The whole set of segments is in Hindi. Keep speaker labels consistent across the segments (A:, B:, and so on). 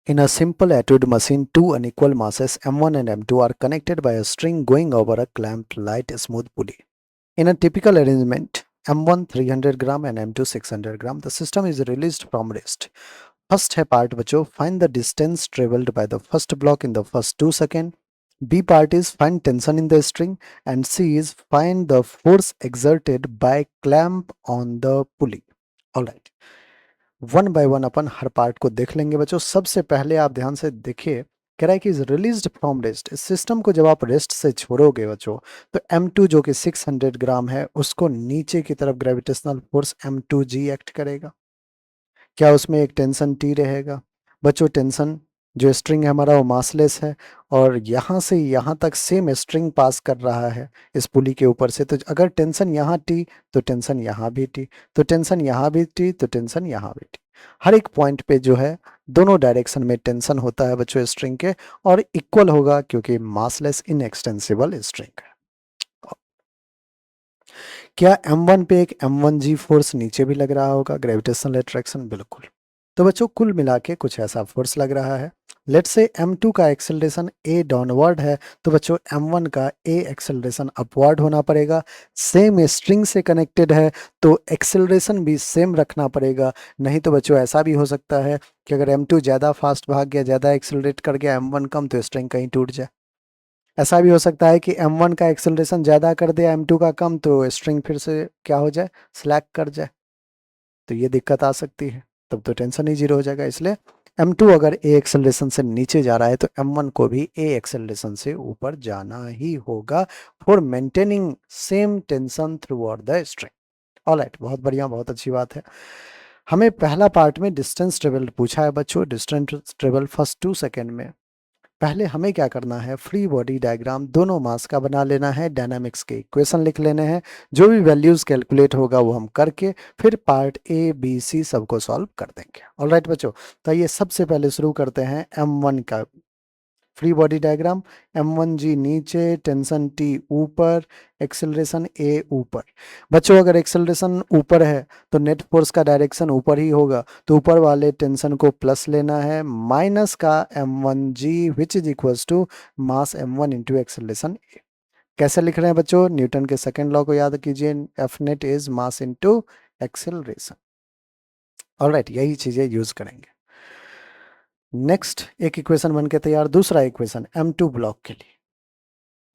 A: In a simple etude machine, two unequal masses m1 and m2 are connected by a string going over a clamped light smooth pulley. In a typical arrangement, m1 300 gram and m2 600 gram, the system is released from rest. First है part बच्चों, find the distance traveled by the first block in the first 2 seconds. B part is find tension in the string, and C is find the force exerted by clamp on the pulley. All right. One by one upon her part को देख लेंगे बच्चों। सबसे पहले आप ध्यान से देखिए, कह रहा है कि इज रिलीज्ड फ्रॉम रेस्ट। इस सिस्टम को जब आप रेस्ट से छोड़ोगे बच्चों, तो M2 जो कि 600 ग्राम है, उसको नीचे की तरफ ग्रेविटेशनल फोर्स M2G एक्ट करेगा। क्या उसमें एक टेंशन T रहेगा बच्चों? टेंशन जो स्ट्रिंग है हमारा वो मासलेस है, और यहाँ से यहाँ तक सेम स्ट्रिंग पास कर रहा है इस पुली के ऊपर से। तो अगर टेंशन यहाँ T तो टेंशन यहाँ भी T, तो टेंशन यहाँ भी T तो टेंशन यहाँ भी T। हर एक पॉइंट पे जो है दोनों डायरेक्शन में टेंशन होता है बच्चों स्ट्रिंग के, और इक्वल होगा क्योंकि मासलेस इनएक्सटेंसिबल स्ट्रिंग है। क्या M1 पे एक M1G फोर्स नीचे भी लग रहा होगा, ग्रेविटेशनल अट्रैक्शन? बिल्कुल। तो बच्चों कुल मिला के कुछ ऐसा फोर्स लग रहा है। लेट्स से M2 का एक्सेलरेशन a डाउनवर्ड है, तो बच्चों M1 का a एक्सेलरेशन अपवर्ड होना पड़ेगा। सेम स्ट्रिंग से कनेक्टेड है तो एक्सेलरेशन भी सेम रखना पड़ेगा। नहीं तो बच्चों ऐसा भी हो सकता है कि अगर M2 ज़्यादा फास्ट भाग गया, ज़्यादा एक्सेलरेट कर गया, M1 कम, तो स्ट्रिंग कहीं टूट जाए। ऐसा भी हो सकता है कि M1 का एक्सेलरेशन ज़्यादा कर दे, M2 का कम, तो स्ट्रिंग फिर से क्या हो जाए, स्लैक कर जाए। तो ये दिक्कत आ सकती है, तब तो टेंशन ही जीरो हो जाएगा। इसलिए M2 अगर a एक्सेलरेशन से नीचे जा रहा है तो M1 को भी a एक्सेलरेशन से ऊपर जाना ही होगा, for maintaining same tension through out the string. Alright, बहुत बढ़िया, बहुत अच्छी बात है। हमें पहला पार्ट में डिस्टेंस ट्रेवल्ड पूछा है बच्चों। डिस्टेंस ट्रेवल फर्स्ट 2 सेकेंड में। पहले हमें क्या करना है, फ्री बॉडी डायग्राम दोनों मास का बना लेना है, डायनामिक्स के इक्वेशन लिख लेने हैं, जो भी वैल्यूज कैलकुलेट होगा वो हम करके फिर पार्ट A B C सबको सॉल्व कर देंगे। ऑलराइट बच्चों, तो ये सबसे पहले शुरू करते हैं M1 का फ्री बॉडी डायग्राम। M1G नीचे, टेंशन T ऊपर, एक्सेलरेशन A ऊपर। बच्चों अगर एक्सेलरेशन ऊपर है तो नेट फोर्स का डायरेक्शन ऊपर ही होगा, तो ऊपर वाले टेंशन को प्लस लेना है, माइनस का M1G which is equals to mass M1 into acceleration A। कैसे लिख रहे हैं बच्चों? न्यूटन के सेकेंड लॉ को याद कीजिए, F net is mass into acceleration. Alright, यही चीजें यूज करेंगे। नेक्स्ट एक इक्वेशन बन के तैयार। दूसरा इक्वेशन M2 ब्लॉक के लिए।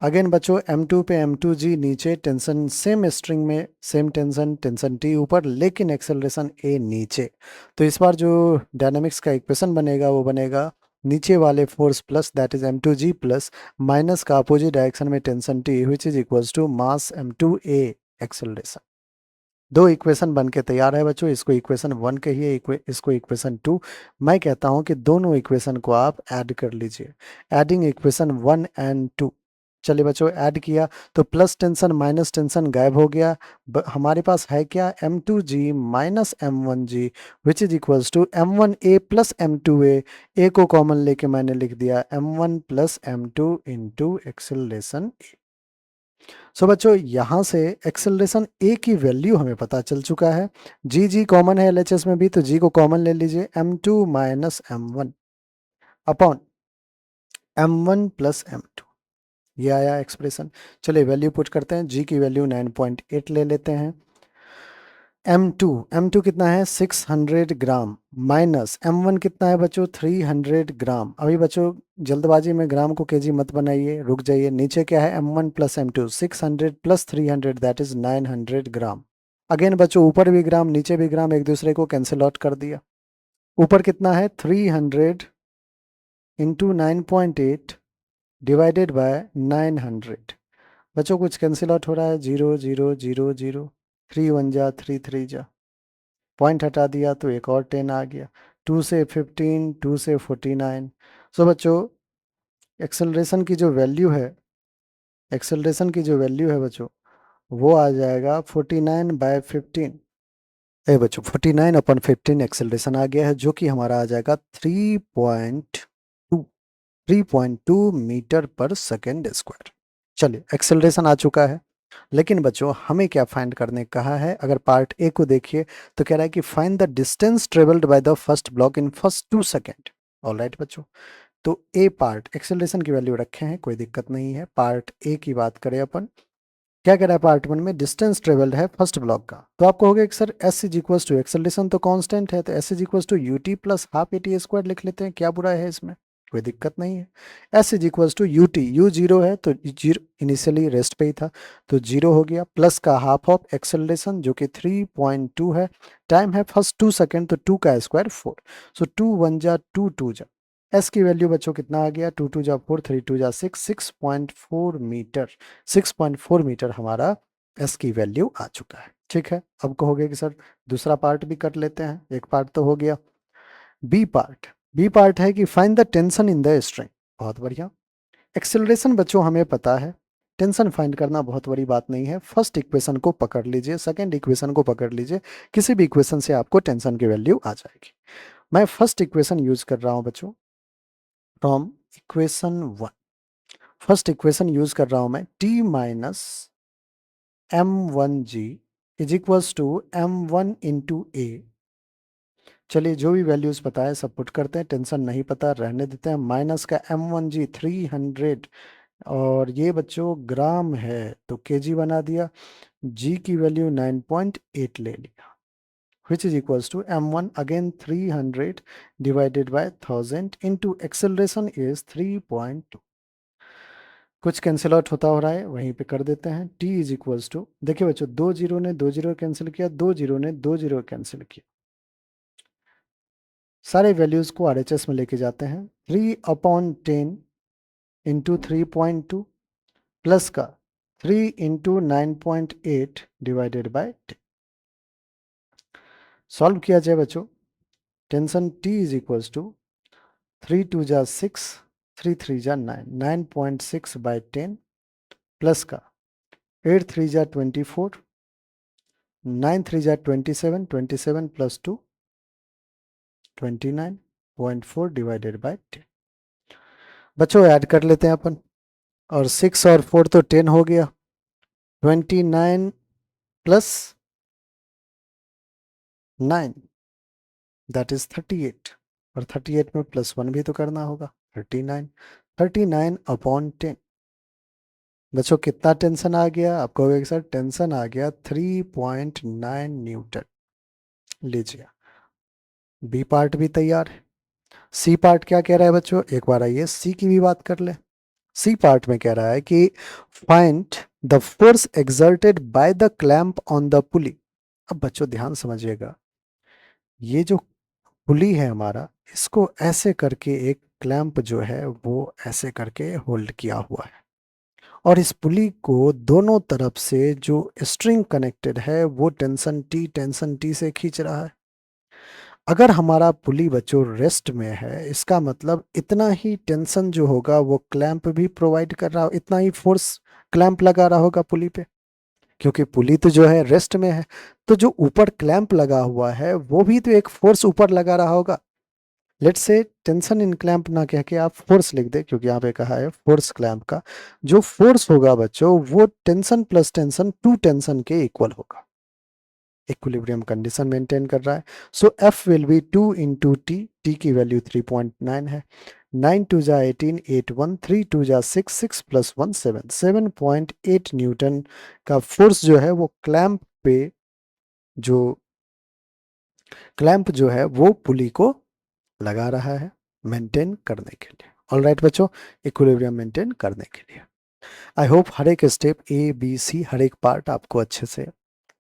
A: अगेन बच्चों M2 पे M2G नीचे, टेंशन सेम स्ट्रिंग में सेम टेंशन, टेंशन T ऊपर, लेकिन एक्सेलरेशन A नीचे। तो इस बार जो डायनामिक्स का इक्वेशन बनेगा वो बनेगा नीचे वाले force plus that is M2G plus minus का अपोजिट डायरेक्शन में tension T which is equals to mass M2A acceleration. दो इक्वेशन बन के तैयार है बच्चों। इसको इक्वेशन 1 कहिए, इसको इक्वेशन 2। मैं कहता हूं कि दोनों इक्वेशन को आप ऐड कर लीजिए। Adding equation 1 and 2। चलिए बच्चों, ऐड किया तो प्लस टेंशन माइनस टेंशन गायब हो गया। हमारे पास है क्या, M2G minus M1G which is equals to M1A plus M2A। A को कॉमन लेके मैंने लिख दिया M1 plus M2 into acceleration. सो बच्चों यहाँ से एक्सेलरेशन ए की वैल्यू हमें पता चल चुका है। जी जी कॉमन है एलएचएस में भी, तो जी को कॉमन ले लीजिए, M2 minus M1 upon M1 plus M2। ये आया एक्सप्रेशन। चलिए वैल्यू पुट करते हैं। जी की वैल्यू 9.8 ले लेते हैं। M2 कितना है, 600 ग्राम, माइनस M1 कितना है बच्चों, 300 ग्राम। अभी बच्चों जल्दबाजी में ग्राम को केजी मत बनाइए, रुक जाइए। नीचे क्या है, M1 plus M2, 600 plus 300 that is 900 gram. Again बच्चों ऊपर भी ग्राम नीचे भी ग्राम, एक दूसरे को कैंसिल आउट कर दिया। ऊपर कितना है, 300 इंटू 9.8 डिवाइडेड बाय 900। बच्चों कुछ कैंसिल आउट हो रहा है, 0 0 0 0, 3 1 जा 3 3 जा, पॉइंट हटा दिया तो एक और 10 आ गया। 2 से 15, 2 से 49। सो बच्चों एक्सेलरेशन की जो वैल्यू है, एक्सेलरेशन की जो वैल्यू है बच्चों, वो आ जाएगा 49/15। ए बच्चों 49/15 एक्सेलरेशन आ गया है, जो कि हमारा आ जाएगा 3.2 मीटर पर सेकेंड स्क्वायर। चलिए एक्सेलरेशन आ चुका है। लेकिन बच्चों हमें क्या फाइंड करने कहा है, अगर पार्ट ए को देखिए तो कह रहा है कि find the distance travelled by the first block in first 2 second. Alright बच्चों, तो ए पार्ट एक्सेलरेशन की वैल्यू रखे हैं, कोई दिक्कत नहीं है। पार्ट ए की बात करें अपन, क्या कह रहा है पार्ट वन में, डिस्टेंस ट्रेवल्ड है फर्स्ट ब्लॉक का, तो आप कहोगे कि sir S is equal to acceleration तो कांस्टेंट है, तो S is equal to U T plus half A T square लिख लेते हैं, क्या बुरा है इसमें, कोई दिक्कत नहीं है। S is equal to U T, U zero है तो जीरो इनिशियली रेस्ट पे ही था तो जीरो हो गया, प्लस का हाफ ऑफ एक्सेलरेशन जो कि 3.2 है, टाइम है फर्स्ट 2 सेकेंड, तो 2 का स्क्वायर 4, सो 2 1 जा 2 2 जा, एस की वैल्यू बच्चों कितना आ गया, 2 2 जा 4, 3 2 जा 6, 6.4 मीटर, 6.4 मीटर हमारा एस की वैल्यू आ चुका है। ठीक है, अब कहोगे कि सर दूसरा पार्ट भी कर लेते हैं, एक पार्ट तो हो गया। बी पार्ट, बी पार्ट है कि find the tension in the string, बहुत बढ़िया। एक्सेलरेशन बच्चों हमें पता है, टेंशन फाइंड करना बहुत बड़ी बात नहीं है, फर्स्ट इक्वेशन को पकड़ लीजिए, सेकंड इक्वेशन को पकड़ लीजिए, किसी भी इक्वेशन से आपको टेंशन की वैल्यू आ जाएगी। मैं फर्स्ट इक्वेशन यूज कर रहा हूं बच्चों, from equation one, first equation use कर रहा हूं मैं, T minus M one G is equals to M one into A. चलिए जो भी वैल्यूज पता है सब पुट करते हैं, टेंशन नहीं पता रहने देते हैं। माइनस का एम वन जी 300, और ये बच्चों ग्राम है तो केजी बना दिया, जी की वैल्यू 9.8 ले लिया, which is equals to m1 again 300 divided by 1000 into acceleration is 3.2। कुछ कैंसिल आउट होता हो रहा है वहीं पे कर देते हैं, t इज इक्वल्स टू, देखिए बच्चों दो जीरो ने दो जीरो कैंसिल किया, दो जीरो ने दो जीरो कैंसिल किया, सारे वैल्यूज को आरएचएस में लेके जाते हैं, 3/10 इंटू 3.2 प्लस का 3 इंटू 9.8 डिवाइडेड बाय 10। सॉल्व किया जाए बच्चों, tension t is equals to 3 2 जा 6, 3 3 जा 9, 9.6 बाय 10 प्लस का 8 3 जा 24, 9 3 जा 27, 27 प्लस 2 29.4 डिवाइडेड बाय 10। बच्चों ऐड कर लेते हैं अपन, और 6 और 4 तो 10 हो गया, 29 प्लस 9 दैट इज 38, और 38 में प्लस 1 भी तो करना होगा, 39, 39/10। बच्चों कितना टेंशन आ गया, आप कहोगे सर टेंशन आ गया 3.9 न्यूटन। लीजिए बी पार्ट भी तैयार है। सी पार्ट क्या कह रहा है बच्चों, एक बार आइए सी की भी बात कर ले। सी पार्ट में कह रहा है कि find the force exerted by the clamp on the पुली। अब बच्चों ध्यान समझिएगा, ये जो पुली है हमारा, इसको ऐसे करके एक क्लैंप जो है वो ऐसे करके होल्ड किया हुआ है, और इस पुली को दोनों तरफ से जो स्ट्रिंग कनेक्टेड है वो टेंशन टी से खींच रहा है। अगर हमारा पुली बच्चों रेस्ट में है, इसका मतलब इतना ही टेंशन जो होगा वो क्लैंप भी प्रोवाइड कर रहा हो, इतना ही फोर्स क्लैंप लगा रहा होगा पुली पे, क्योंकि पुली तो जो है रेस्ट में है, तो जो ऊपर क्लैंप लगा हुआ है वो भी तो एक फोर्स ऊपर लगा रहा होगा। Let's say tension in clamp ना कह के आप फोर्स लिख दे, क्योंकि यहाँ पे कहा है फोर्स क्लैंप का, जो फोर्स होगा बच्चों वो tension plus tension two tension के इक्वल होगा, इक्विलिब्रियम कंडीशन मेंटेन कर रहा है। So F will be 2 into T, T की वैल्यू 3.9 है, 9 2 जा 18, 8 1, 3 2 जा 6, 6 प्लस 1 7, 7.8 न्यूटन का फोर्स जो है वो क्लैंप पे, जो क्लैंप जो है वो पुली को लगा रहा है मेंटेन करने के लिए। ऑलराइट बच्चों, इक्विलिब्रियम मेंटेन करने के लिए आई होप हर एक स्टेप ए बी सी हर एक पार्ट आपको अच्छे से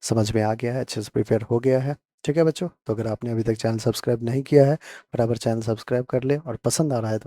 A: समझ में आ गया है, अच्छे से प्रिपेयर हो गया है। ठीक है बच्चों, तो अगर आपने अभी तक चैनल सब्सक्राइब नहीं किया है, बराबर चैनल सब्सक्राइब कर ले, और पसंद आ रहा है तो